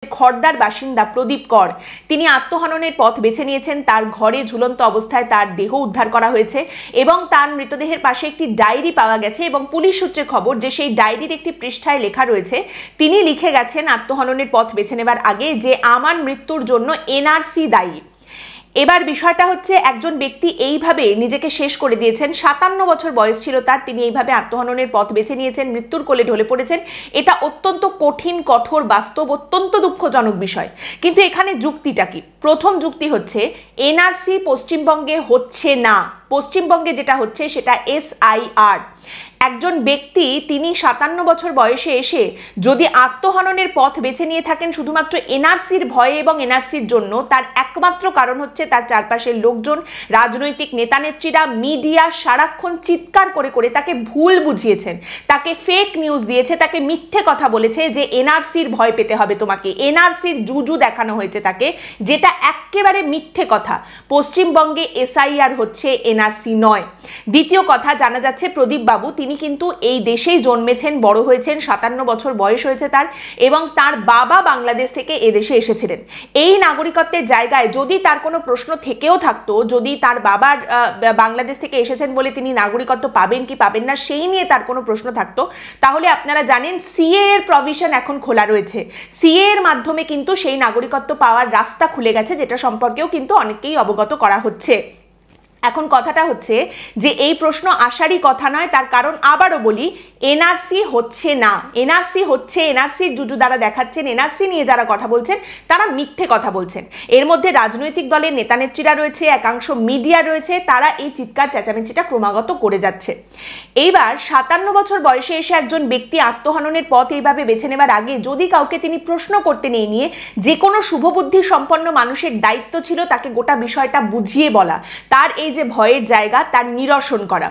খড়দার বাসিন্দা প্রদীপ কর তিনি আত্মহননের পথ বেছে নিয়েছেন। তার ঘরে ঝুলন্ত অবস্থায় তার দেহ উদ্ধার করা হয়েছে এবং তার মৃতদেহের পাশে একটি ডায়েরি পাওয়া গেছে এবং পুলিশ সূত্রে খবর যে সেই ডায়েরির একটি পৃষ্ঠায় লেখা রয়েছে, তিনি লিখে গেছেন আত্মহননের পথ বেছে নেবার আগে যে আমার মৃত্যুর জন্য এনআরসি দায়ী। এবার বিষয়টা হচ্ছে একজন ব্যক্তি এইভাবে নিজেকে শেষ করে দিয়েছেন, 57 বছর বয়স ছিল তার, তিনি এইভাবে আত্মহননের পথ বেছে নিয়েছেন, মৃত্যুর কোলে ঢলে পড়েছেন। এটা অত্যন্ত কঠিন, কঠোর, বাস্তব, অত্যন্ত দুঃখজনক বিষয়। কিন্তু এখানে যুক্তিটা কি? প্রথম যুক্তি হচ্ছে এনআরসি পশ্চিমবঙ্গে হচ্ছে না। পশ্চিমবঙ্গে যেটা হচ্ছে সেটা SIR। একজন ব্যক্তি তিনি 57 বছর বয়সে এসে যদি আত্মহননের পথ বেছে নিয়ে থাকেন শুধুমাত্র এনআরসির ভয়ে এবং এনআরসির জন্য, তার একমাত্র কারণ হচ্ছে তার চারপাশের লোকজন, রাজনৈতিক নেতানেত্রীরা, মিডিয়া সারাক্ষণ চিৎকার করে করে তাকে ভুল বুঝিয়েছেন, তাকে ফেক নিউজ দিয়েছে, তাকে মিথ্যে কথা বলেছে যে এনআরসির ভয় পেতে হবে তোমাকে, এনআরসির জুজু দেখানো হয়েছে তাকে, যেটা একেবারে মিথ্যে কথা। পশ্চিমবঙ্গে SIR হচ্ছে, এনআরসি নয়। দ্বিতীয় কথা, জানা যাচ্ছে প্রদীপ বাবু তিনি কিন্তু এই দেশেই জন্মেছেন, বড় হয়েছেন, 57 বছর বয়স হয়েছে তার, এবং তার বাবা বাংলাদেশ থেকে এদেশে এসেছিলেন। এই নাগরিকত্বের জায়গায় যদি তার কোনো প্রশ্ন থেকেও থাকতো, যদি তার বাবার বাংলাদেশ থেকে এসেছেন বলে তিনি নাগরিকত্ব পাবেন কি পাবেন না সেই নিয়ে তার কোনো প্রশ্ন থাকতো, তাহলে আপনারা জানেন CA এর প্রভিশন এখন খোলা রয়েছে। CA এর মাধ্যমে কিন্তু সেই নাগরিকত্ব পাওয়ার রাস্তা খুলে গেছে, যেটা সম্পর্কেও কিন্তু অনেককেই অবগত করা হচ্ছে। এখন কথাটা হচ্ছে যে এই প্রশ্ন আসারই কথা নয়, তার কারণ আবারও বলি, এনআরসি হচ্ছে না। এনআরসি হচ্ছে, এনআরসির জুজু দ্বারা দেখাচ্ছেন, এনআরসি নিয়ে যারা কথা বলছেন তারা মিথ্যে কথা বলছেন। এর মধ্যে রাজনৈতিক দলের নেতানেত্রীরা রয়েছে, একাংশ মিডিয়া রয়েছে, তারা এই চিৎকার চেঁচামেচিটা ক্রমাগত করে যাচ্ছে। এইবার 57 বছর বয়সে এসে একজন ব্যক্তি আত্মহননের পথ এইভাবে বেছে নেবার আগে যদি কাউকে তিনি প্রশ্ন করতে নিয়ে যে কোনো শুভবুদ্ধি সম্পন্ন মানুষের দায়িত্ব ছিল তাকে গোটা বিষয়টা বুঝিয়ে বলা, তার এই যে ভয়ের জায়গা তার নিরসন করা।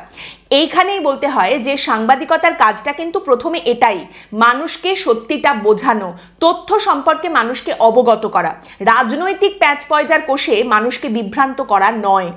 এইখানেই বলতে হয় যে সাংবাদিকতার কাজটা কিন্তু প্রথমে এটাই, মানুষকে সত্যিটা বোঝানো, তথ্য সম্পর্কে মানুষকে অবগত করা, রাজনৈতিক প্যাচ পয়জার কোষে মানুষকে বিভ্রান্ত করা নয়।